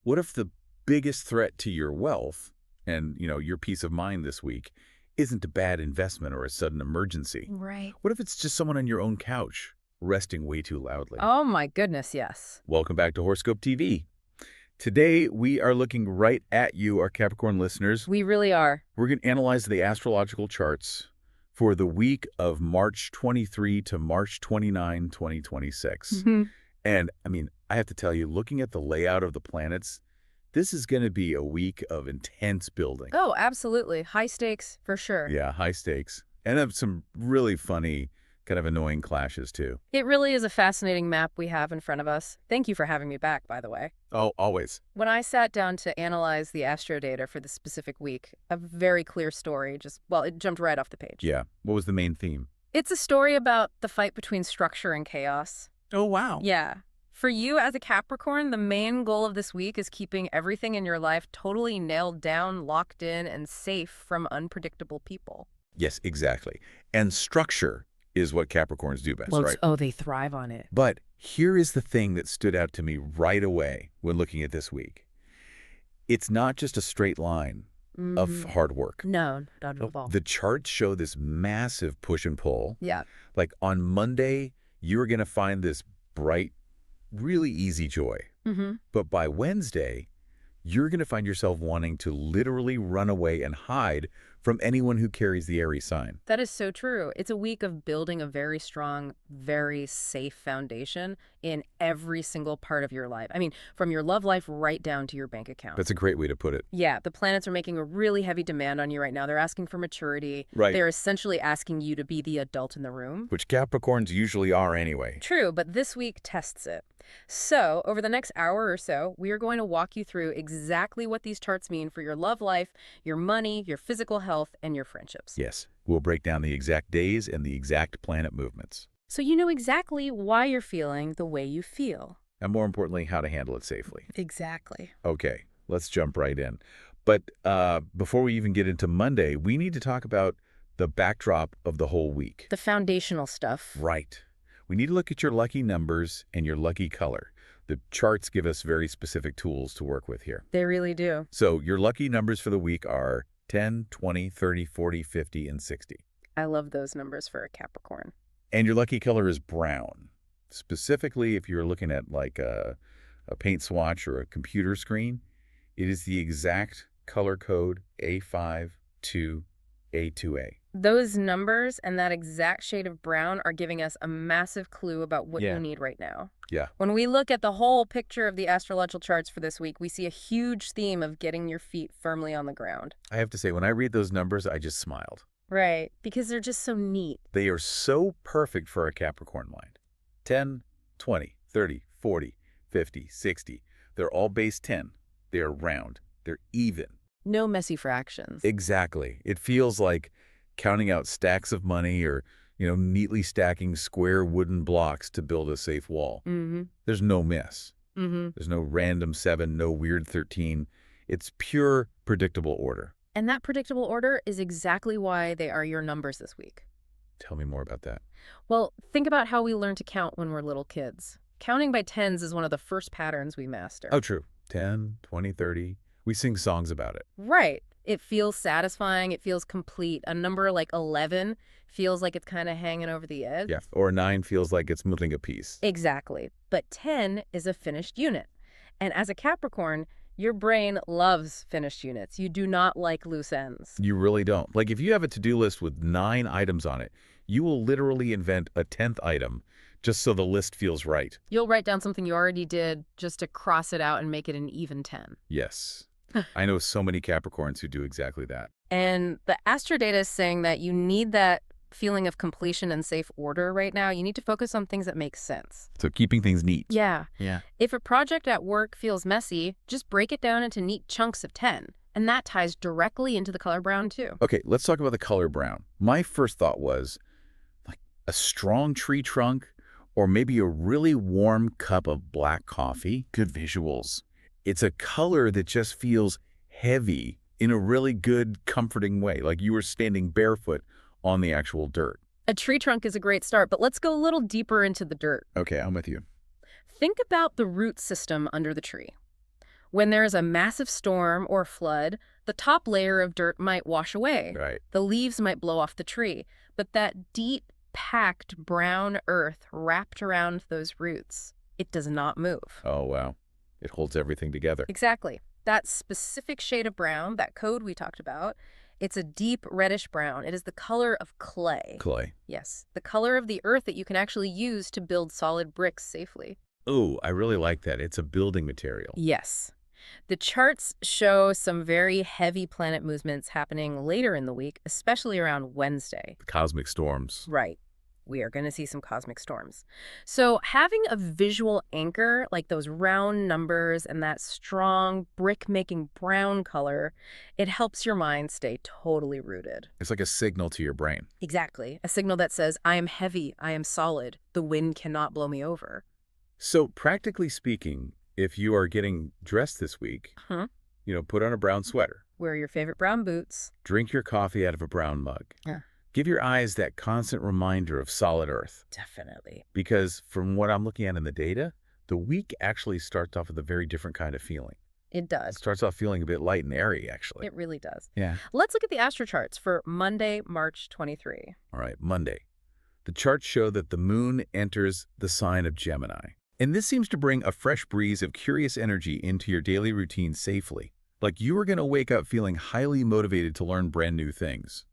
What if the biggest threat to your wealth and, your peace of mind this week isn't a bad investment or a sudden emergency? Right. What if it's just someone on your own couch resting way too loudly? Oh my goodness, yes. Welcome back to Horoscope TV. Today, we are looking right at you, our Capricorn listeners. We really are. We're going to analyze the astrological charts for the week of March 23 to March 29, 2026. And, I have to tell you, looking at the layout of the planets, this is going to be a week of intense building. Oh, absolutely. High stakes, for sure. Yeah, high stakes. And some really funny, kind of annoying clashes, too. It really is a fascinating map we have in front of us. Thank you for having me back, by the way. Oh, always. When I sat down to analyze the astro data for this specific week, a very clear story it jumped right off the page. Yeah. What was the main theme? It's a story about the fight between structure and chaos. Oh, wow. Yeah. For you as a Capricorn, the main goal of this week is keeping everything in your life totally nailed down, locked in, and safe from unpredictable people. Yes, exactly. And structure is what Capricorns do best, right? Oh, they thrive on it. But here is the thing that stood out to me right away when looking at this week. It's not just a straight line of hard work. No, not at all. The charts show this massive push and pull. Yeah. Like on Monday, you're going to find this bright, really easy joy. But by Wednesday, you're going to find yourself wanting to literally run away and hide from anyone who carries the Aries sign. That is so true. It's a week of building a very strong, very safe foundation in every single part of your life. From your love life right down to your bank account. That's a great way to put it. Yeah, the planets are making a really heavy demand on you right now. They're asking for maturity. Right. They're essentially asking you to be the adult in the room. Which Capricorns usually are anyway. True, but this week tests it. So, over the next hour or so, we are going to walk you through exactly what these charts mean for your love life, your money, your physical health, and your friendships. Yes, we'll break down the exact days and the exact planet movements. So you know exactly why you're feeling the way you feel. And more importantly, how to handle it safely. Exactly. Okay, let's jump right in. But before we even get into Monday, we need to talk about the backdrop of the whole week. The foundational stuff. Right. We need to look at your lucky numbers and your lucky color. The charts give us very specific tools to work with here. They really do. So your lucky numbers for the week are 10, 20, 30, 40, 50, and 60. I love those numbers for a Capricorn. And your lucky color is brown. Specifically, if you're looking at like a paint swatch or a computer screen, it is the exact color code A5-2A2A. Those numbers and that exact shade of brown are giving us a massive clue about what Yeah. you need right now. Yeah. When we look at the whole picture of the astrological charts for this week, we see a huge theme of getting your feet firmly on the ground. I have to say, when I read those numbers, I just smiled. Right, because they're just so neat. They are so perfect for a Capricorn mind. 10, 20, 30, 40, 50, 60. They're all base 10. They are round. They're even. No messy fractions. Exactly. It feels like counting out stacks of money or, neatly stacking square wooden blocks to build a safe wall. There's no miss. There's no random 7, no weird 13. It's pure, predictable order. And that predictable order is exactly why they are your numbers this week. Tell me more about that. Well, think about how we learn to count when we're little kids. Counting by tens is one of the first patterns we master. Oh, true. 10, 20, 30. We sing songs about it. Right. It feels satisfying. It feels complete. A number like 11 feels like it's kind of hanging over the edge. Yeah. Or 9 feels like it's moving a piece. Exactly. But 10 is a finished unit. And as a Capricorn, your brain loves finished units. You do not like loose ends. You really don't. Like if you have a to-do list with 9 items on it, you will literally invent a 10th item just so the list feels right. You'll write down something you already did just to cross it out and make it an even 10. Yes. I know so many Capricorns who do exactly that. And the astro data is saying that you need that feeling of completion and safe order right now. You need to focus on things that make sense. So keeping things neat. Yeah. Yeah. If a project at work feels messy, just break it down into neat chunks of 10. And that ties directly into the color brown, too. Okay, let's talk about the color brown. My first thought was like a strong tree trunk or maybe a really warm cup of black coffee. Good visuals. It's a color that just feels heavy in a really good, comforting way, like you were standing barefoot on the actual dirt. A tree trunk is a great start, but let's go a little deeper into the dirt. Okay, I'm with you. Think about the root system under the tree. When there is a massive storm or flood, the top layer of dirt might wash away. Right. The leaves might blow off the tree, but that deep, packed brown earth wrapped around those roots, it does not move. Oh, wow. It holds everything together. Exactly. That specific shade of brown, that code we talked about, it's a deep reddish brown. It is the color of clay. Clay. Yes, the color of the earth that you can actually use to build solid bricks safely. Oh, I really like that. It's a building material. Yes. The charts show some very heavy planet movements happening later in the week, especially around Wednesday. Cosmic storms. Right. We are going to see some cosmic storms. So having a visual anchor like those round numbers and that strong brick-making brown color, it helps your mind stay totally rooted. It's like a signal to your brain. Exactly. A signal that says, I am heavy, I am solid, the wind cannot blow me over. So practically speaking, if you are getting dressed this week, put on a brown sweater. Wear your favorite brown boots. Drink your coffee out of a brown mug. Yeah. Give your eyes that constant reminder of solid earth. Definitely. Because from what I'm looking at in the data, the week actually starts off with a very different kind of feeling. It It does. starts off feeling a bit light and airy, actually. It really does. Yeah. Let's look at the astro charts for Monday, March 23. All right, Monday. The charts show that the moon enters the sign of Gemini. And this seems to bring a fresh breeze of curious energy into your daily routine safely. Like you are going to wake up feeling highly motivated to learn brand new things.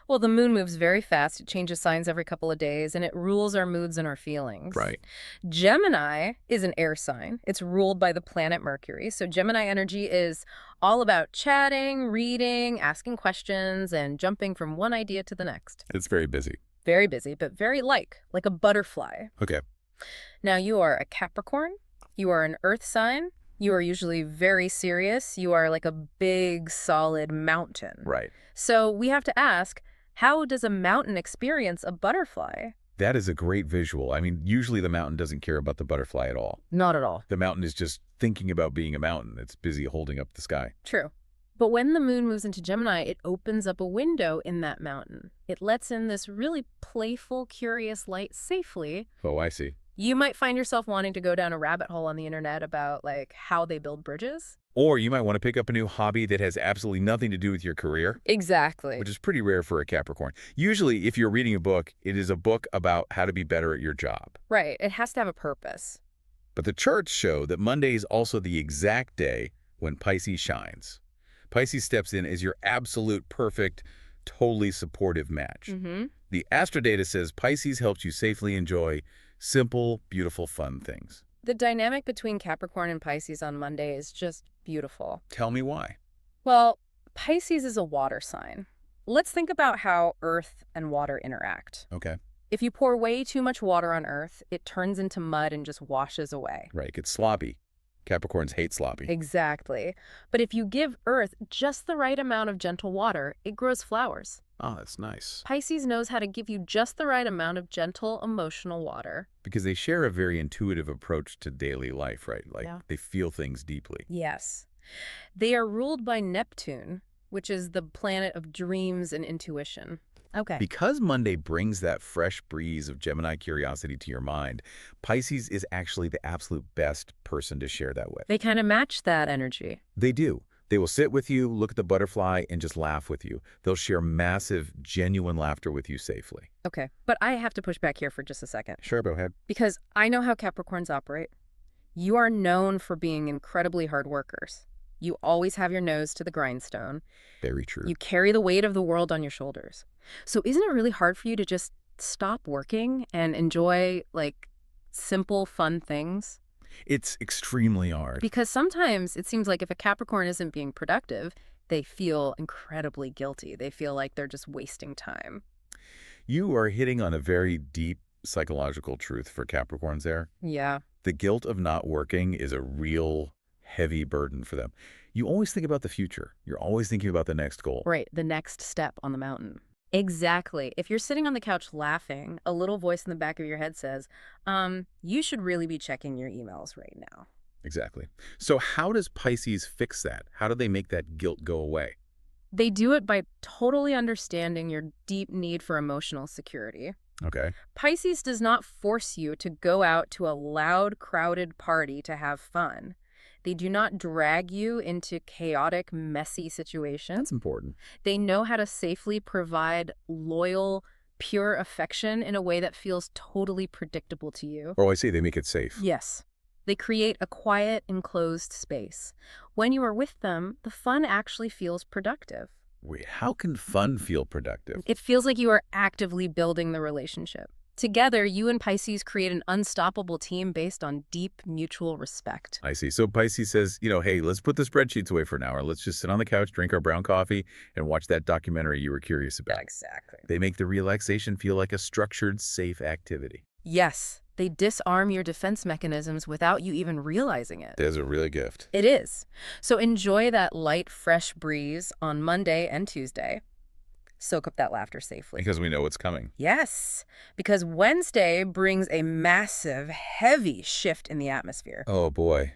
Well, the moon moves very fast. It changes signs every couple of days, and it rules our moods and our feelings. Right. Gemini is an air sign. It's ruled by the planet Mercury. So Gemini energy is all about chatting, reading, asking questions, and jumping from one idea to the next. It's very busy. Very busy, but very like a butterfly. Okay. Now, you are a Capricorn. You are an earth sign. You are usually very serious. You are like a big, solid mountain. Right. So we have to ask, how does a mountain experience a butterfly? That is a great visual. I mean, usually the mountain doesn't care about the butterfly at all. Not at all. The mountain is just thinking about being a mountain. It's busy holding up the sky. True. But when the moon moves into Gemini, it opens up a window in that mountain. It lets in this really playful, curious light safely. Oh, I see. You might find yourself wanting to go down a rabbit hole on the internet about how they build bridges. Or you might want to pick up a new hobby that has absolutely nothing to do with your career, Exactly. which is pretty rare for a Capricorn. Usually, if you're reading a book, it is a book about how to be better at your job. Right. It has to have a purpose. But the charts show that Monday is also the exact day when Pisces shines. Pisces steps in as your absolute perfect, totally supportive match. The astrodata says Pisces helps you safely enjoy simple, beautiful, fun things. The dynamic between Capricorn and Pisces on Monday is just beautiful. Tell me why. Well, Pisces is a water sign. Let's think about how Earth and water interact. Okay. If you pour way too much water on Earth, it turns into mud and just washes away. Right. It gets sloppy. Capricorns hate sloppy. Exactly. But if you give Earth just the right amount of gentle water, it grows flowers. Oh, that's nice. Pisces knows how to give you just the right amount of gentle, emotional water. Because they share a very intuitive approach to daily life, right? Yeah. They feel things deeply. Yes. They are ruled by Neptune, which is the planet of dreams and intuition. Okay. Because Monday brings that fresh breeze of Gemini curiosity to your mind, Pisces is actually the absolute best person to share that with. They kind of match that energy. They do. They will sit with you, look at the butterfly, and just laugh with you. They'll share massive, genuine laughter with you safely. Okay. But I have to push back here for just a second. Sure, go ahead. Because I know how Capricorns operate. You are known for being incredibly hard workers. You always have your nose to the grindstone. Very true. You carry the weight of the world on your shoulders. So isn't it really hard for you to just stop working and enjoy, simple, fun things? It's extremely hard. Because sometimes it seems like if a Capricorn isn't being productive, they feel incredibly guilty. They feel like they're just wasting time. You are hitting on a very deep psychological truth for Capricorns there. Yeah. The guilt of not working is a real heavy burden for them. You always think about the future. You're always thinking about the next goal. Right, the next step on the mountain. Exactly. If you're sitting on the couch laughing, a little voice in the back of your head says, you should really be checking your emails right now. Exactly. So how does Pisces fix that? How do they make that guilt go away? They do it by totally understanding your deep need for emotional security. Okay. Pisces does not force you to go out to a loud, crowded party to have fun. They do not drag you into chaotic, messy That's situations. important. They know how to safely provide loyal, pure affection in a way that feels totally predictable to you. Oh, I see. They make it safe. Yes. They create a quiet, enclosed space. When you are with them, the fun actually feels productive. Wait, how can fun feel productive? It feels like you are actively building the relationship. Together, you and Pisces create an unstoppable team based on deep mutual respect. I see. So Pisces says, hey, let's put the spreadsheets away for an hour. Let's just sit on the couch, drink our brown coffee, and watch that documentary you were curious about. Exactly. They make the relaxation feel like a structured, safe activity. Yes, they disarm your defense mechanisms without you even realizing it. There's a real gift. It is. So enjoy that light, fresh breeze on Monday and Tuesday. Soak up that laughter safely. Because we know what's coming. Yes, because Wednesday brings a massive, heavy shift in the atmosphere. Oh, boy.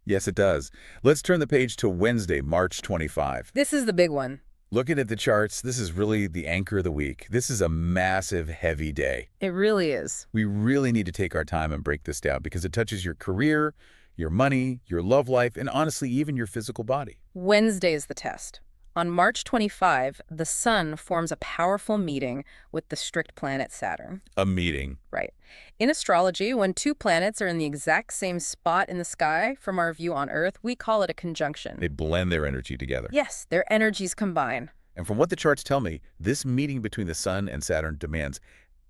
Yes, it does. Let's turn the page to Wednesday, March 25. This is the big one. Looking at the charts, this is really the anchor of the week. This is a massive, heavy day. It really is. We really need to take our time and break this down because it touches your career, your money, your love life, and honestly, even your physical body. Wednesday is the test. On March 25, the Sun forms a powerful meeting with the strict planet Saturn. A meeting. Right. In astrology, when two planets are in the exact same spot in the sky from our view on Earth, we call it a conjunction. They blend their energy together. Yes, their energies combine. And from what the charts tell me, this meeting between the Sun and Saturn demands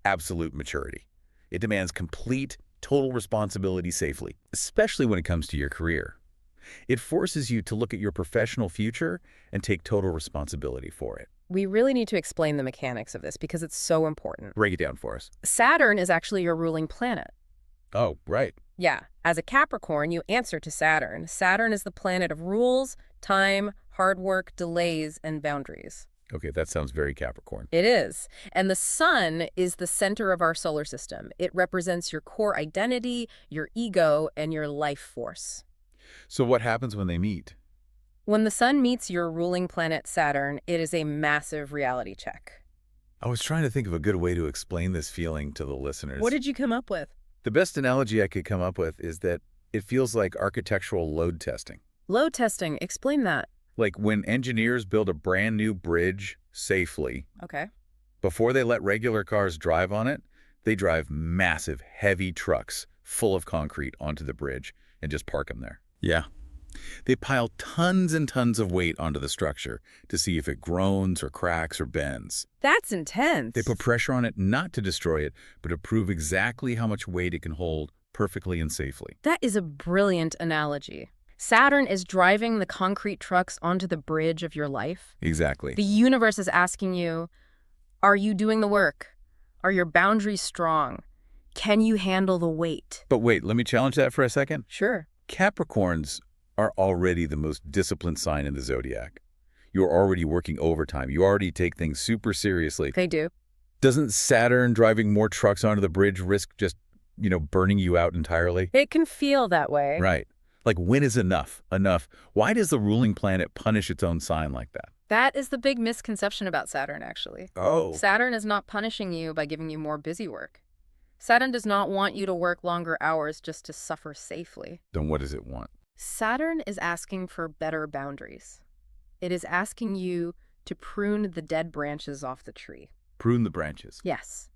absolute maturity. It demands complete, total responsibility safely, especially when it comes to your career. It forces you to look at your professional future and take total responsibility for it. We really need to explain the mechanics of this because it's so important. Break it down for us. Saturn is actually your ruling planet. Oh, right. Yeah, as a Capricorn, you answer to Saturn. Saturn is the planet of rules, time, hard work, delays, and boundaries. Okay, that sounds very Capricorn. It is. And the Sun is the center of our solar system. It represents your core identity, your ego, and your life force. So what happens when they meet? When the Sun meets your ruling planet Saturn, it is a massive reality check. I was trying to think of a good way to explain this feeling to the listeners. What did you come up with? The best analogy I could come up with is that it feels like architectural load testing. Load testing. Explain that. Like when engineers build a brand new bridge safely, Okay. before they let regular cars drive on it, they drive massive, heavy trucks full of concrete onto the bridge and just park them there. Yeah. They pile tons and tons of weight onto the structure to see if it groans or cracks or bends. That's intense. They put pressure on it not to destroy it, but to prove exactly how much weight it can hold perfectly and safely. That is a brilliant analogy. Saturn is driving the concrete trucks onto the bridge of your life. Exactly. The universe is asking you, are you doing the work? Are your boundaries strong? Can you handle the weight? But wait, let me challenge that for a second. Sure. Capricorns are already the most disciplined sign in the zodiac. You're already working overtime. You already take things super seriously. They do. Doesn't Saturn driving more trucks onto the bridge risk just, burning you out entirely? It can feel that way. Right. Like, when is enough? Enough. Why does the ruling planet punish its own sign like that? That is the big misconception about Saturn, actually. Oh. Saturn is not punishing you by giving you more busy work. Saturn does not want you to work longer hours just to suffer safely. Then what does it want? Saturn is asking for better boundaries. It is asking you to prune the dead branches off the tree. Prune the branches. Yes.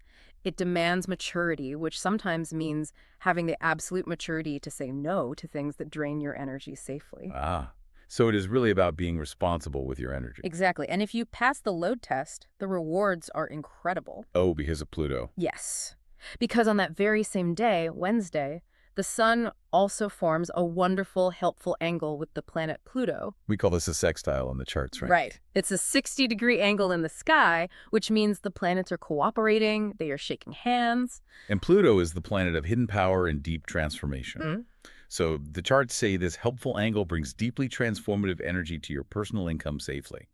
It demands maturity, which sometimes means having the absolute maturity to say no to things that drain your energy safely. Ah. So it is really about being responsible with your energy. Exactly. And if you pass the load test, the rewards are incredible. Oh, because of Pluto. Yes. Because on that very same day, Wednesday, the Sun also forms a wonderful, helpful angle with the planet Pluto. We call this a sextile on the charts, right? Right. It's a 60-degree angle in the sky, which means the planets are cooperating, they are shaking hands. And Pluto is the planet of hidden power and deep transformation. Mm-hmm. So the charts say this helpful angle brings deeply transformative energy to your personal income safely.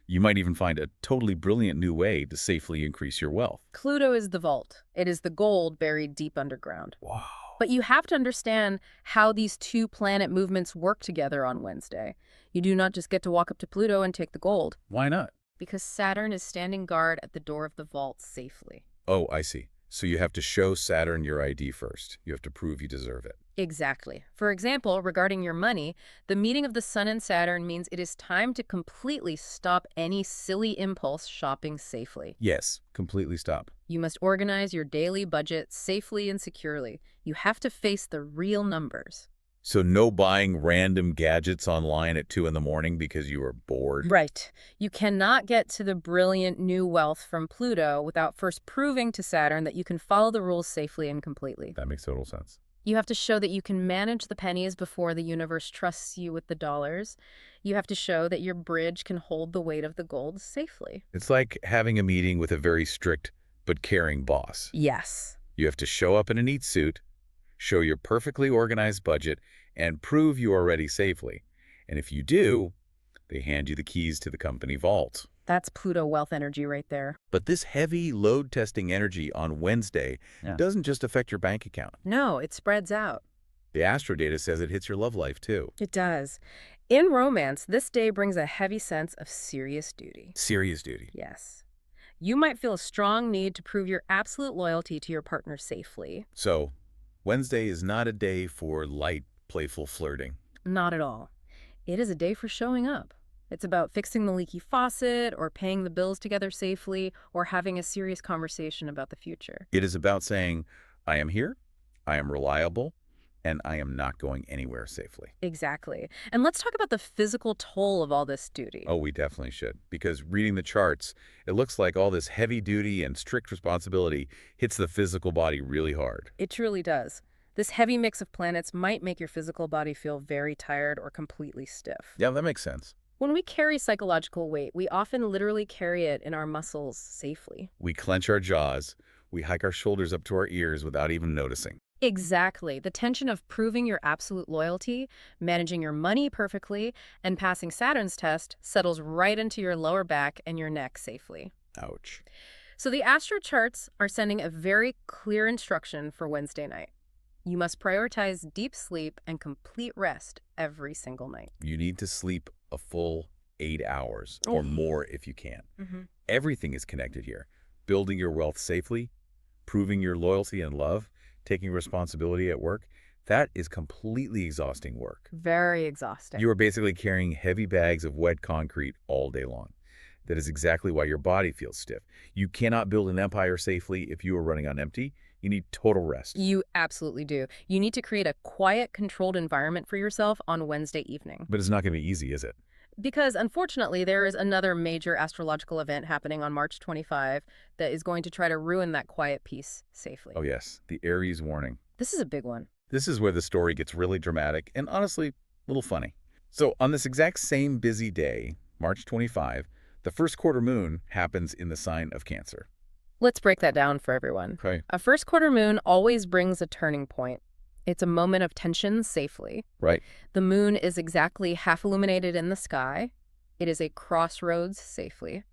You might even find a totally brilliant new way to safely increase your wealth. Pluto is the vault. It is the gold buried deep underground. Wow. But you have to understand how these two planet movements work together on Wednesday. You do not just get to walk up to Pluto and take the gold. Why not? Because Saturn is standing guard at the door of the vault safely. Oh, I see. So you have to show Saturn your ID first. You have to prove you deserve it. Exactly. For example, regarding your money, the meeting of the Sun and Saturn means it is time to completely stop any silly impulse shopping safely. Yes, completely stop. You must organize your daily budget safely and securely. You have to face the real numbers. So no buying random gadgets online at 2 in the morning because you are bored? Right. You cannot get to the brilliant new wealth from Pluto without first proving to Saturn that you can follow the rules safely and completely. That makes total sense. You have to show that you can manage the pennies before the universe trusts you with the dollars. You have to show that your bridge can hold the weight of the gold safely. It's like having a meeting with a very strict but caring boss. Yes. You have to show up in a neat suit, show your perfectly organized budget, and prove you are ready safely. And if you do, they hand you the keys to the company vault. That's Pluto wealth energy right there. But this heavy load testing energy on Wednesday doesn't just affect your bank account. No, it spreads out. The astro data says it hits your love life too. It does. In romance, this day brings a heavy sense of serious duty. Serious duty. Yes. You might feel a strong need to prove your absolute loyalty to your partner safely. So, Wednesday is not a day for light, playful flirting. Not at all. It is a day for showing up. It's about fixing the leaky faucet, or paying the bills together safely, or having a serious conversation about the future. It is about saying, I am here, I am reliable, and I am not going anywhere safely. Exactly. And let's talk about the physical toll of all this duty. Oh, we definitely should. Because reading the charts, it looks like all this heavy duty and strict responsibility hits the physical body really hard. It truly does. This heavy mix of planets might make your physical body feel very tired or completely stiff. Yeah, that makes sense. When we carry psychological weight, we often literally carry it in our muscles safely. We clench our jaws, we hike our shoulders up to our ears without even noticing. Exactly. The tension of proving your absolute loyalty, managing your money perfectly, and passing Saturn's test settles right into your lower back and your neck safely. Ouch. So the astro charts are sending a very clear instruction for Wednesday night. You must prioritize deep sleep and complete rest every single night. You need to sleep a full 8 hours Oh. or more if you can. Everything is connected here. Building your wealth safely, proving your loyalty and love, taking responsibility at work, that is completely exhausting work. Very exhausting. You are basically carrying heavy bags of wet concrete all day long. That is exactly why your body feels stiff. You cannot build an empire safely if you are running on empty. You need total rest. You absolutely do. You need to create a quiet, controlled environment for yourself on Wednesday evening. But it's not going to be easy, is it? Because unfortunately, there is another major astrological event happening on March 25 that is going to try to ruin that quiet peace safely. Oh yes, the Aries warning. This is a big one. This is where the story gets really dramatic and honestly, a little funny. So on this exact same busy day, March 25, the first quarter moon happens in the sign of Cancer. Let's break that down for everyone. Okay. A first quarter moon always brings a turning point. It's a moment of tension safely. Right. The moon is exactly half illuminated in the sky. It is a crossroads safely.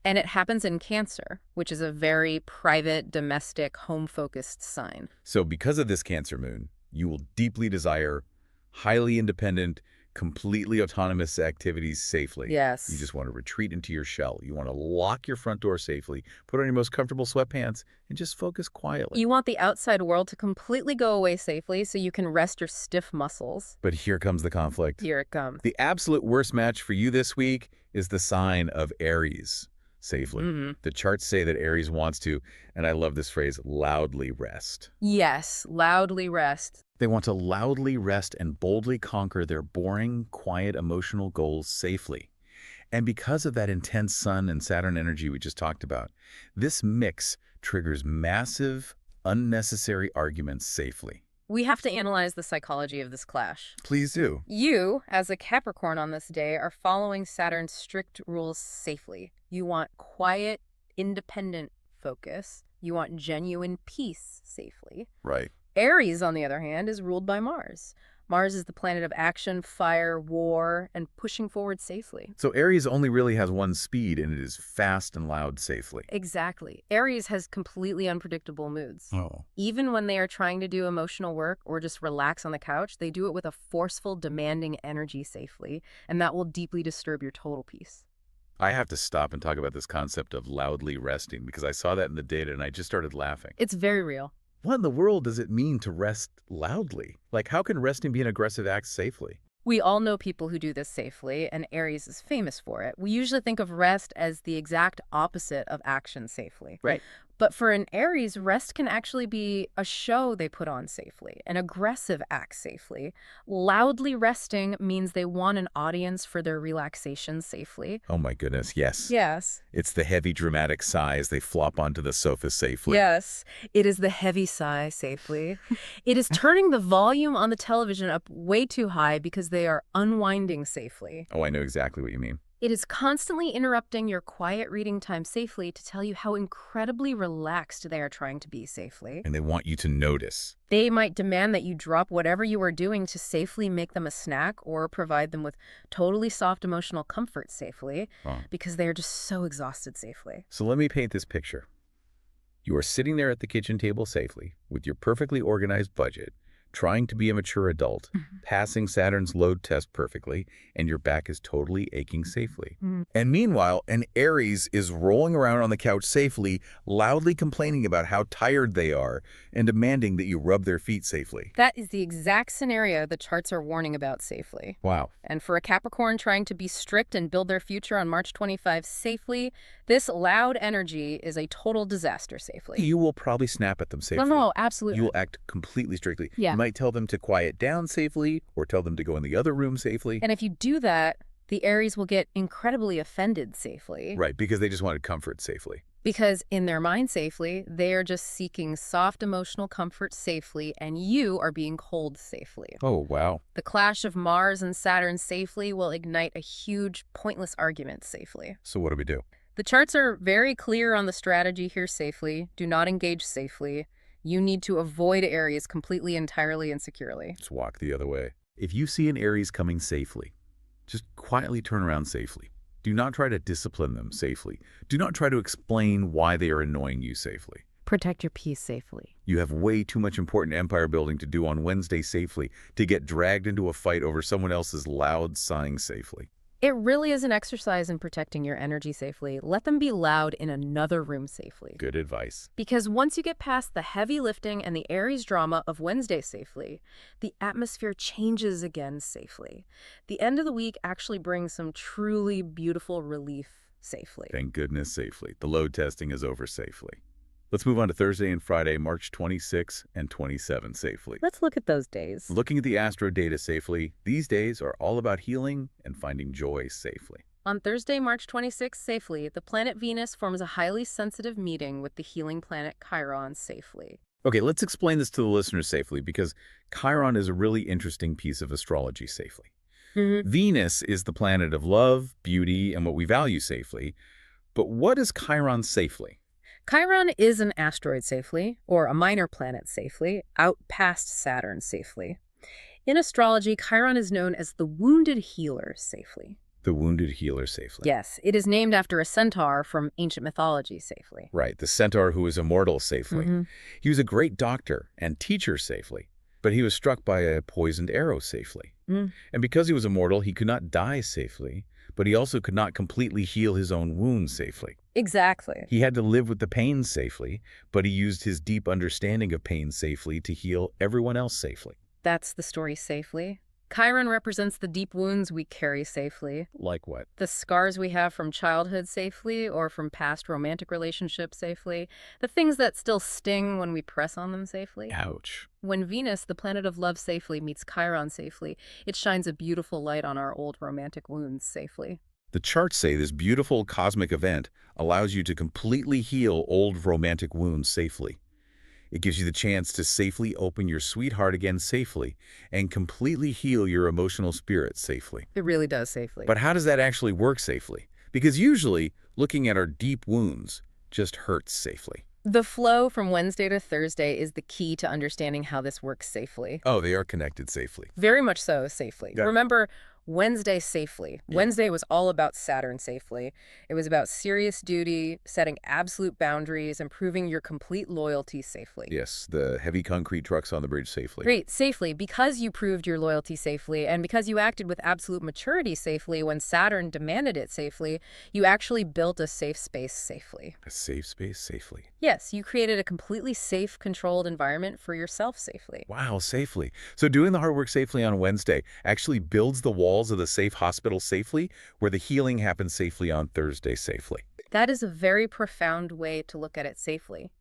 And it happens in Cancer, which is a very private, domestic, home-focused sign. So because of this Cancer moon, you will deeply desire highly independent, completely autonomous activities safely. Yes. You just want to retreat into your shell. You want to lock your front door safely, put on your most comfortable sweatpants, and just focus quietly. You want the outside world to completely go away safely so you can rest your stiff muscles. But here comes the conflict. Here it comes. The absolute worst match for you this week is the sign of Aries. Safely. The charts say that Aries wants to, and I love this phrase, loudly rest. Yes, loudly rest. They want to loudly rest and boldly conquer their boring, quiet, emotional goals safely. And because of that intense Sun and Saturn energy we just talked about, this mix triggers massive, unnecessary arguments safely. We have to analyze the psychology of this clash. Please do. You, as a Capricorn on this day, are following Saturn's strict rules safely. You want quiet, independent focus. You want genuine peace safely. Right. Aries, on the other hand, is ruled by Mars. Mars is the planet of action, fire, war, and pushing forward safely. So Aries only really has one speed, and it is fast and loud safely. Exactly. Aries has completely unpredictable moods. Oh. Even when they are trying to do emotional work or just relax on the couch, they do it with a forceful, demanding energy safely, and that will deeply disturb your total peace. I have to stop and talk about this concept of loudly resting because I saw that in the data and I just started laughing. It's very real. What in the world does it mean to rest loudly? Like, how can resting be an aggressive act safely? We all know people who do this safely, and Aries is famous for it. We usually think of rest as the exact opposite of action safely. Right. But for an Aries, rest can actually be a show they put on safely, an aggressive act safely. Loudly resting means they want an audience for their relaxation safely. Oh my goodness, yes. Yes. It's the heavy dramatic sigh as they flop onto the sofa safely. Yes, it is the heavy sigh safely. It is turning the volume on the television up way too high because they are unwinding safely. Oh, I know exactly what you mean. It is constantly interrupting your quiet reading time safely to tell you how incredibly relaxed they are trying to be safely. And they want you to notice. They might demand that you drop whatever you are doing to safely make them a snack or provide them with totally soft emotional comfort safely because they are just so exhausted safely. So let me paint this picture. You are sitting there at the kitchen table safely with your perfectly organized budget, trying to be a mature adult, passing Saturn's load test perfectly, and your back is totally aching safely. And meanwhile, an Aries is rolling around on the couch safely, loudly complaining about how tired they are and demanding that you rub their feet safely. That is the exact scenario the charts are warning about safely. Wow. And for a Capricorn trying to be strict and build their future on March 25 safely, this loud energy is a total disaster safely. You will probably snap at them safely. No, absolutely. You will act completely strictly. Yeah. You might tell them to quiet down safely or tell them to go in the other room safely. And if you do that, the Aries will get incredibly offended safely. Right, because they just wanted comfort safely. Because in their mind safely, they are just seeking soft emotional comfort safely, and you are being cold safely. Oh, wow. The clash of Mars and Saturn safely will ignite a huge, pointless argument safely. So what do we do? The charts are very clear on the strategy here safely. Do not engage safely. You need to avoid Aries completely, entirely, and securely. Let's walk the other way. If you see an Aries coming safely, just quietly turn around safely. Do not try to discipline them safely. Do not try to explain why they are annoying you safely. Protect your peace safely. You have way too much important empire building to do on Wednesday safely to get dragged into a fight over someone else's loud sighing safely. It really is an exercise in protecting your energy safely. Let them be loud in another room safely. Good advice. Because once you get past the heavy lifting and the Aries drama of Wednesday safely, the atmosphere changes again safely. The end of the week actually brings some truly beautiful relief safely. Thank goodness safely. The load testing is over safely. Let's move on to Thursday and Friday, March 26 and 27 safely. Let's look at those days. Looking at the astro data safely, these days are all about healing and finding joy safely. On Thursday, March 26 safely, the planet Venus forms a highly sensitive meeting with the healing planet Chiron safely. Okay, let's explain this to the listeners safely because Chiron is a really interesting piece of astrology safely. Venus is the planet of love, beauty, and what we value safely. But what is Chiron safely? Chiron is an asteroid safely, or a minor planet safely, out past Saturn safely. In astrology, Chiron is known as the wounded healer safely. The wounded healer safely. Yes, it is named after a centaur from ancient mythology safely. Right, the centaur who is immortal safely. He was a great doctor and teacher safely, but he was struck by a poisoned arrow safely. And because he was immortal, he could not die safely, but he also could not completely heal his own wounds safely. Exactly. He had to live with the pain safely, but he used his deep understanding of pain safely to heal everyone else safely. That's the story safely. Chiron represents the deep wounds we carry safely. Like what? The scars we have from childhood safely or from past romantic relationships safely. The things that still sting when we press on them safely. Ouch. When Venus, the planet of love safely, meets Chiron safely, it shines a beautiful light on our old romantic wounds safely. The charts say this beautiful cosmic event allows you to completely heal old romantic wounds safely. It gives you the chance to safely open your sweetheart again safely and completely heal your emotional spirit safely. It really does safely. But how does that actually work safely? Because usually, looking at our deep wounds just hurts safely. The flow from Wednesday to Thursday is the key to understanding how this works safely. Oh, they are connected safely. Very much so safely. Yeah. Remember, Wednesday safely. Yeah. Wednesday was all about Saturn safely. It was about serious duty, setting absolute boundaries, and proving your complete loyalty safely. Yes, the heavy concrete trucks on the bridge safely. Great, safely, because you proved your loyalty safely, and because you acted with absolute maturity safely when Saturn demanded it safely, you actually built a safe space safely. A safe space safely. Yes, you created a completely safe, controlled environment for yourself safely. Wow, safely. So doing the hard work safely on Wednesday actually builds the walls of the safe hospital safely, where the healing happens safely on Thursday safely. That is a very profound way to look at it safely.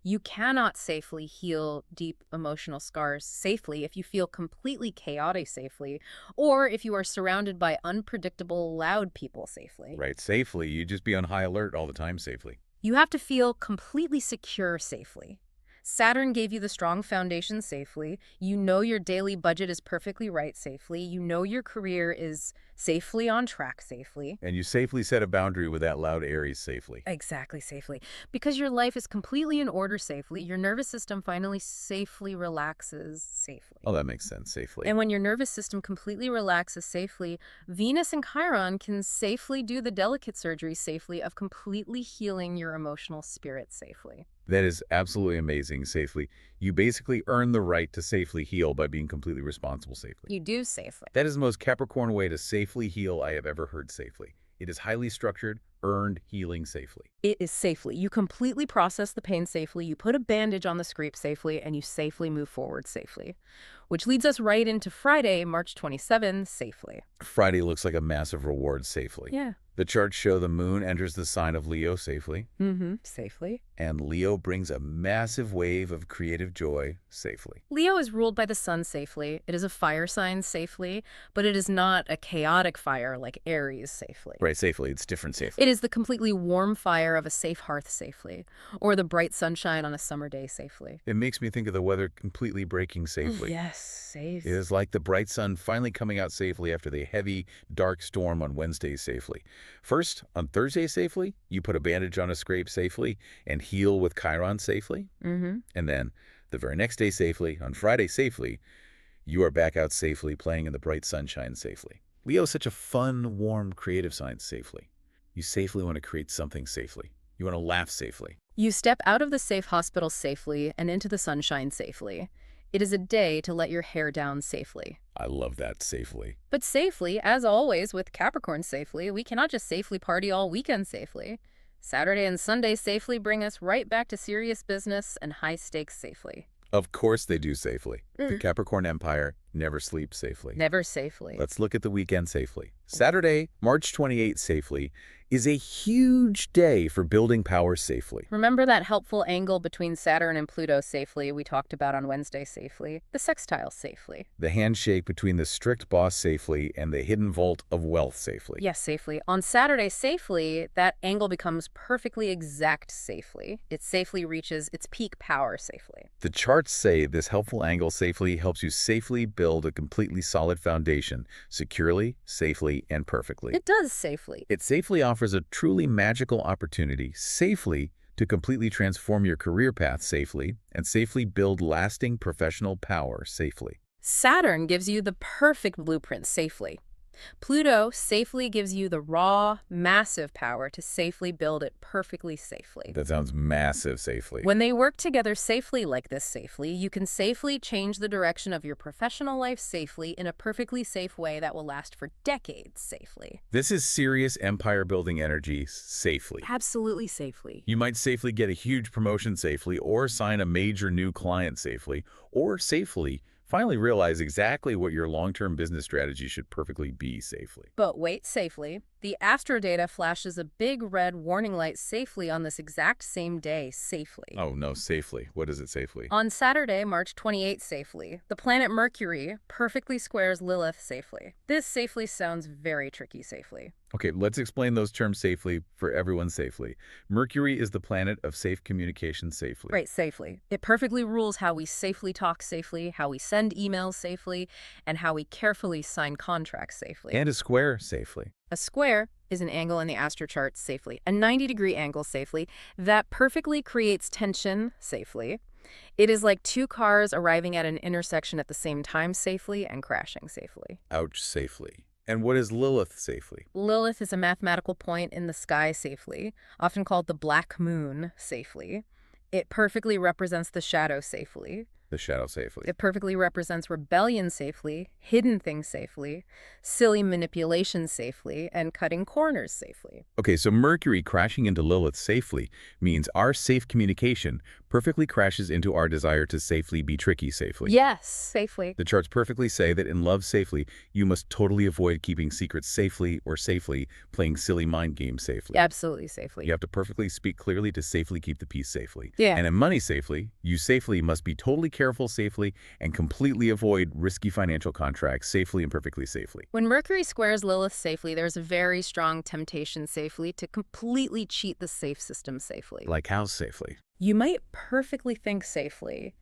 You cannot safely heal deep emotional scars safely if you feel completely chaotic safely, or if you are surrounded by unpredictable, loud people safely. Right, safely. You just be on high alert all the time safely. You have to feel completely secure safely. Saturn gave you the strong foundation safely. You know your daily budget is perfectly right safely. You know your career is safely on track safely. And you safely set a boundary with that loud Aries safely. Exactly, safely. Because your life is completely in order safely, your nervous system finally safely relaxes safely. Oh, that makes sense, safely. And when your nervous system completely relaxes safely, Venus and Chiron can safely do the delicate surgery safely of completely healing your emotional spirit safely. That is absolutely amazing, safely. You basically earn the right to safely heal by being completely responsible safely. You do safely. That is the most Capricorn way to safely heal I have ever heard safely. It is highly structured, earned healing safely. It is safely. You completely process the pain safely, you put a bandage on the scrape safely, and you safely move forward safely. Which leads us right into Friday, March 27, safely. Friday looks like a massive reward safely. Yeah. The charts show the moon enters the sign of Leo safely, Safely. and Leo brings a massive wave of creative joy safely. Leo is ruled by the sun safely. It is a fire sign safely, but it is not a chaotic fire like Aries safely. Right, safely. It's different safely. It is the completely warm fire of a safe hearth safely, or the bright sunshine on a summer day safely. It makes me think of the weather completely breaking safely. Yes, safe. It is like the bright sun finally coming out safely after the heavy, dark storm on Wednesday safely. First, on Thursday safely, you put a bandage on a scrape safely and heal with Chiron safely. And then, the very next day safely, on Friday safely, you are back out safely playing in the bright sunshine safely. Leo is such a fun, warm, creative sign safely. You safely want to create something safely. You want to laugh safely. You step out of the safe hospital safely and into the sunshine safely. It is a day to let your hair down safely. I love that safely. But safely, as always with Capricorn safely, we cannot just safely party all weekend safely. Saturday and Sunday safely bring us right back to serious business and high stakes safely. Of course they do safely. The Capricorn Empire never sleeps safely. Never safely. Let's look at the weekend safely. Saturday, March 28th safely, is a huge day for building power safely. Remember that helpful angle between Saturn and Pluto safely we talked about on Wednesday safely? The sextile safely. The handshake between the strict boss safely and the hidden vault of wealth safely. Yes, safely. On Saturday safely, that angle becomes perfectly exact safely. It safely reaches its peak power safely. The charts say this helpful angle safely helps you safely build a completely solid foundation, securely, safely, and perfectly. It does safely. It safely offers a truly magical opportunity safely to completely transform your career path safely and safely build lasting professional power safely. Saturn gives you the perfect blueprint safely. Pluto safely gives you the raw, massive power to safely build it perfectly safely. That sounds massive safely. When they work together safely like this safely, you can safely change the direction of your professional life safely in a perfectly safe way that will last for decades safely. This is serious empire-building energy safely. Absolutely safely. You might safely get a huge promotion safely, or sign a major new client safely, or safely finally realize exactly what your long-term business strategy should perfectly be safely. But wait safely. The astrodata flashes a big red warning light safely on this exact same day safely. Oh no, safely. What is it safely? On Saturday, March 28th safely, the planet Mercury perfectly squares Lilith safely. This safely sounds very tricky safely. Okay, let's explain those terms safely for everyone safely. Mercury is the planet of safe communication safely. Right, safely. It perfectly rules how we safely talk safely, how we send emails safely, and how we carefully sign contracts safely. And a square safely. A square is an angle in the astrochart safely, a 90-degree angle safely, that perfectly creates tension safely. It is like two cars arriving at an intersection at the same time safely and crashing safely. Ouch safely. And what is Lilith safely? Lilith is a mathematical point in the sky safely, often called the black moon safely. It perfectly represents the shadow safely. The shadow safely. It perfectly represents rebellion safely, hidden things safely, silly manipulation safely, and cutting corners safely. Okay, so Mercury crashing into Lilith safely means our safe communication perfectly crashes into our desire to safely be tricky safely. Yes, safely. The charts perfectly say that in love safely, you must totally avoid keeping secrets safely or safely playing silly mind games safely. Absolutely safely. You have to perfectly speak clearly to safely keep the peace safely. Yeah. And in money safely, you safely must be totally careful safely and completely avoid risky financial contracts safely and perfectly safely. When Mercury squares Lilith safely, there's a very strong temptation safely to completely cheat the safe system safely. Like how safely? You might perfectly think safely,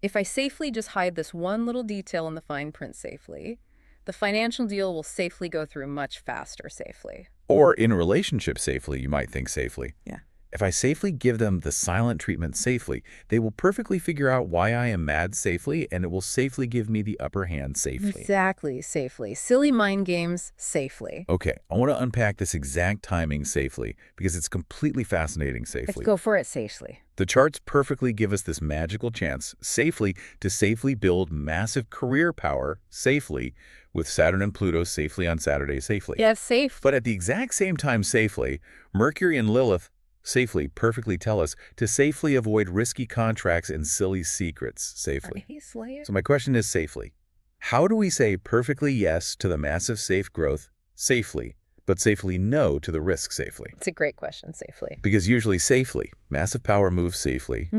if I safely just hide this one little detail in the fine print safely, the financial deal will safely go through much faster safely. Or in a relationship safely, you might think safely. Yeah. If I safely give them the silent treatment safely, they will perfectly figure out why I am mad safely, and it will safely give me the upper hand safely. Exactly, safely. Silly mind games, safely. Okay, I want to unpack this exact timing safely because it's completely fascinating Let's safely. go for it safely. The charts perfectly give us this magical chance safely to safely build massive career power safely with Saturn and Pluto safely on Saturday safely. Yeah, safe. But at the exact same time safely, Mercury and Lilith safely perfectly tell us to safely avoid risky contracts and silly secrets safely. So my question is safely. How do we say perfectly yes to the massive safe growth safely, but safely no to the risk safely? It's a great question, safely. Because usually safely, massive power moves safely,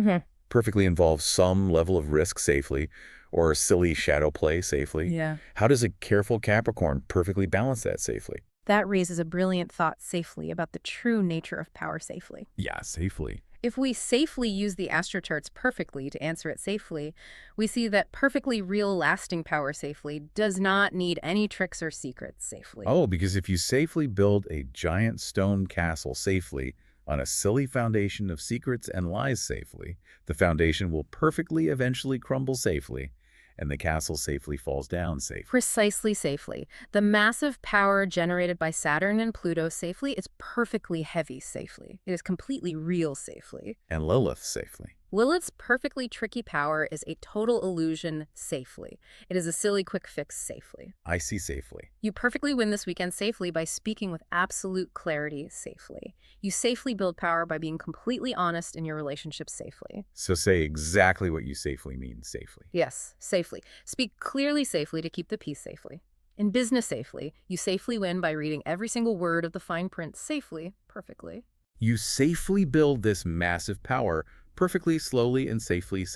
perfectly involves some level of risk safely, or silly shadow play safely. Yeah. How does a careful Capricorn perfectly balance that safely? That raises a brilliant thought safely about the true nature of power safely. Yeah, safely. If we safely use the astrocharts perfectly to answer it safely, we see that perfectly real lasting power safely does not need any tricks or secrets safely. Oh, because if you safely build a giant stone castle safely on a silly foundation of secrets and lies safely, the foundation will perfectly eventually crumble safely, and the castle safely falls down safely. Precisely safely. The massive power generated by Saturn and Pluto safely is perfectly heavy safely. It is completely real safely. And Lilith safely. Lilith's perfectly tricky power is a total illusion safely. It is a silly quick fix safely. I see safely. You perfectly win this weekend safely by speaking with absolute clarity safely. You safely build power by being completely honest in your relationship safely. So say exactly what you safely mean safely. Yes, safely. Speak clearly safely to keep the peace safely. In business safely, you safely win by reading every single word of the fine print safely, perfectly. You safely build this massive power perfectly, slowly, and safely.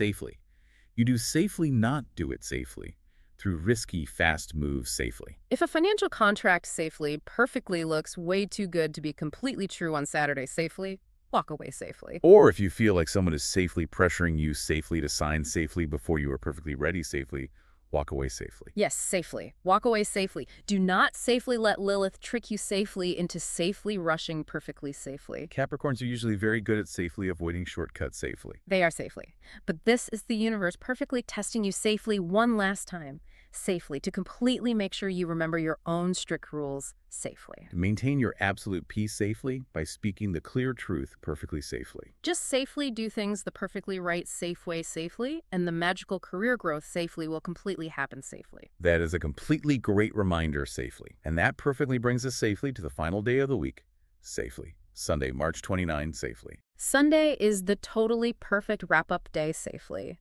You do safely not do it safely through risky, fast moves safely. If a financial contract safely perfectly looks way too good to be completely true on Saturday safely, walk away safely. Or if you feel like someone is safely pressuring you safely to sign safely before you are perfectly ready safely, walk away safely. Yes, safely. Walk away safely. Do not safely let Lilith trick you safely into safely rushing perfectly safely. Capricorns are usually very good at safely avoiding shortcuts safely. They are safely. But this is the universe perfectly testing you safely one last time. Safely, to completely make sure you remember your own strict rules safely. To maintain your absolute peace safely by speaking the clear truth perfectly safely. Just safely do things the perfectly right, safe way safely, and the magical career growth safely will completely happen safely. That is a completely great reminder safely. And that perfectly brings us safely to the final day of the week, safely. Sunday, March 29, safely. Sunday is the totally perfect wrap-up day safely.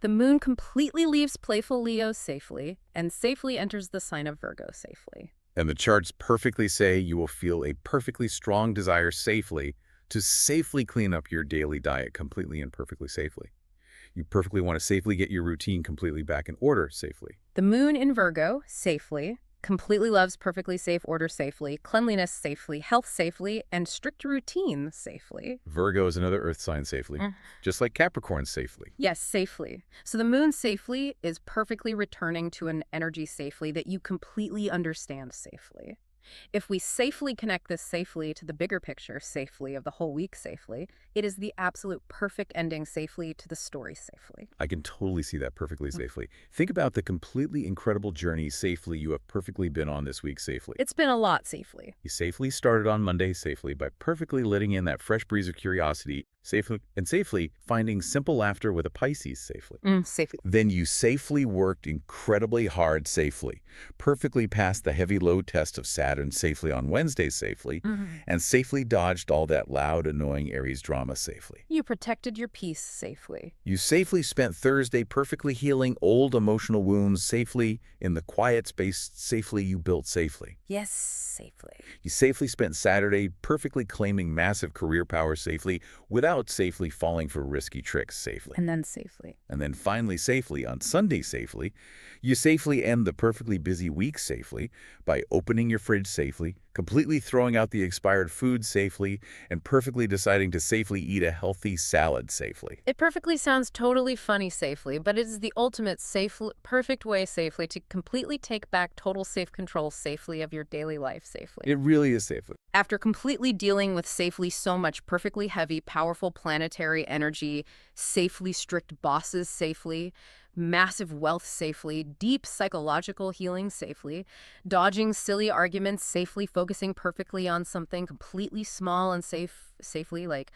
The moon completely leaves playful Leo safely and safely enters the sign of Virgo safely. And the charts perfectly say you will feel a perfectly strong desire safely to safely clean up your daily diet completely and perfectly safely. You perfectly want to safely get your routine completely back in order safely. The moon in Virgo safely completely loves perfectly safe order safely, cleanliness safely, health safely, and strict routine safely. Virgo is another earth sign safely, just like Capricorn safely. Yes, safely. So the moon safely is perfectly returning to an energy safely that you completely understand safely. If we safely connect this safely to the bigger picture safely of the whole week safely, it is the absolute perfect ending safely to the story safely. I can totally see that perfectly safely. Think about the completely incredible journey safely you have perfectly been on this week safely. It's been a lot safely. You safely started on Monday safely by perfectly letting in that fresh breeze of curiosity safely finding simple laughter with a Pisces safely. Safely. Then you safely worked incredibly hard safely, perfectly passed the heavy load test of Saturn safely on Wednesday safely, and safely dodged all that loud, annoying Aries drama safely. You protected your peace safely. You safely spent Thursday perfectly healing old emotional wounds safely in the quiet space safely you built safely. Yes, safely. You safely spent Saturday perfectly claiming massive career power safely without safely falling for risky tricks safely. And then safely. And then finally safely on Sunday safely, you safely end the perfectly busy week safely by opening your fridge safely, completely throwing out the expired food safely, and perfectly deciding to safely eat a healthy salad safely. It perfectly sounds totally funny safely, but it is the ultimate perfect way safely to completely take back total safe control safely of your daily life safely. It really is safely. After completely dealing with safely so much perfectly heavy, powerful planetary energy, safely strict bosses safely, massive wealth safely, deep psychological healing safely, dodging silly arguments safely, focusing perfectly on something completely small and safely, like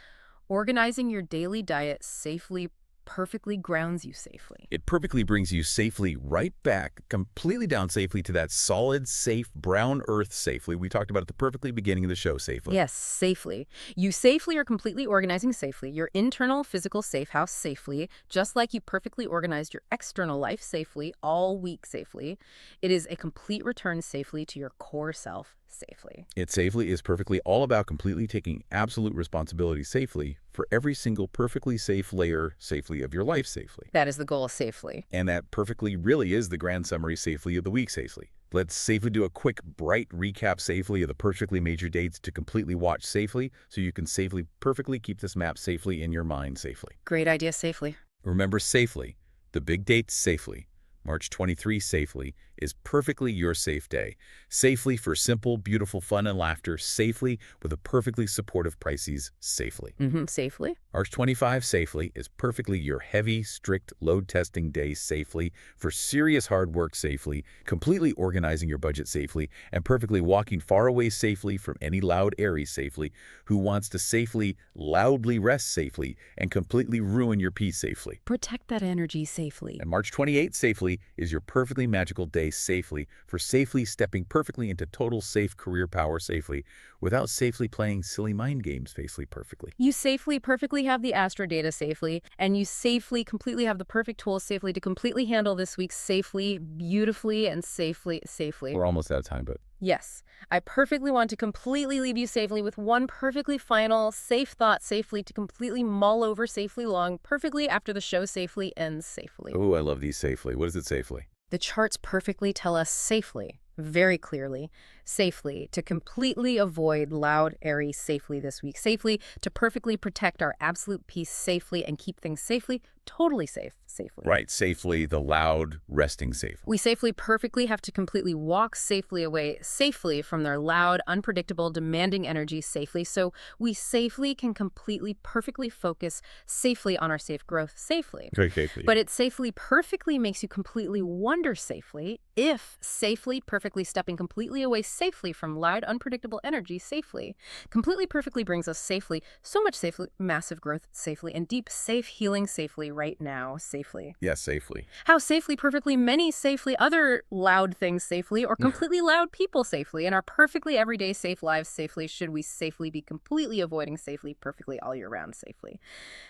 organizing your daily diet safely, perfectly grounds you safely. It perfectly brings you safely right back, completely down safely to that solid, safe, brown earth safely we talked about at the perfectly beginning of the show safely. Yes, safely. You safely are completely organizing safely your internal physical safe house safely, just like you perfectly organized your external life safely all week safely. It is a complete return safely to your core self safely. It safely is perfectly all about completely taking absolute responsibility safely for every single perfectly safe layer safely of your life safely. That is the goal safely. And that perfectly really is the grand summary safely of the week safely. Let's safely do a quick, bright recap safely of the perfectly major dates to completely watch safely so you can safely, perfectly keep this map safely in your mind safely. Great idea safely. Remember safely, the big dates safely. March 23 safely is perfectly your safe day. Safely for simple, beautiful fun and laughter. Safely with a perfectly supportive Pisces safely. Safely. March 25 safely is perfectly your heavy, strict load testing day safely for serious hard work safely, completely organizing your budget safely, and perfectly walking far away safely from any loud Aries safely who wants to safely, loudly rest safely and completely ruin your peace safely. Protect that energy safely. And March 28 safely is your perfectly magical day safely for safely stepping perfectly into total safe career power safely without safely playing silly mind games safely perfectly. You safely, perfectly have the astro data safely, and you safely, completely have the perfect tools safely to completely handle this week safely, beautifully, and safely. We're almost out of time, but Yes, I perfectly want to completely leave you safely with one perfectly final, safe thought safely to completely mull over safely long, perfectly after the show safely ends safely. oh, I love these safely. What is it safely? The charts perfectly tell us safely, very clearly, safely, to completely avoid loud, airy safely this week, safely, to perfectly protect our absolute peace safely and keep things safely, totally safe, safely. Right, safely, the loud, resting safely. We safely, perfectly have to completely walk safely away, safely from their loud, unpredictable, demanding energy safely, so we safely can completely, perfectly focus safely on our safe growth safely. Very safely. But it safely, perfectly makes you completely wonder safely if safely, perfectly stepping completely away safely from loud, unpredictable energy safely, completely, perfectly brings us safely, so much safely, massive growth safely, and deep, safe healing safely right now safely. Yes, safely. How safely, perfectly, many safely, other loud things safely, or completely loud people safely, in our perfectly everyday safe lives safely, should we safely be completely avoiding safely, perfectly, all year round safely.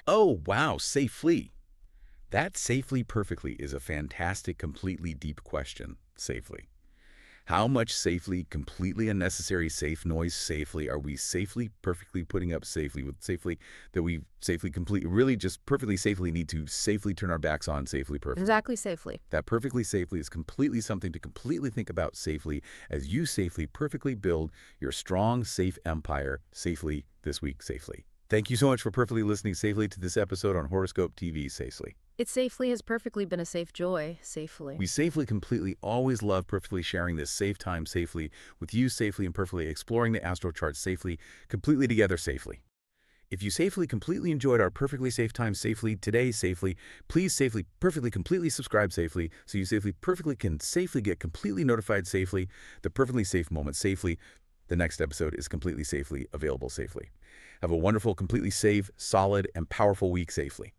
Oh, wow, safely. That safely, perfectly is a fantastic, completely deep question, safely. How much safely, completely unnecessary safe noise safely are we safely, perfectly putting up safely with safely that we safely, completely, really just perfectly safely need to safely turn our backs on safely, perfectly. Exactly safely. That perfectly safely is completely something to completely think about safely as you safely, perfectly build your strong, safe empire safely this week safely. Thank you so much for perfectly listening safely to this episode on Horoscope TV Safely. It safely has perfectly been a safe joy, safely. We safely, completely, always love perfectly sharing this safe time safely with you safely and perfectly exploring the astro chart safely, completely together safely. If you safely, completely enjoyed our perfectly safe time safely today safely, please safely, perfectly, completely subscribe safely so you safely, perfectly can safely get completely notified safely, the perfectly safe moment safely. The next episode is completely safely available safely. Have a wonderful, completely safe, solid, and powerful week safely.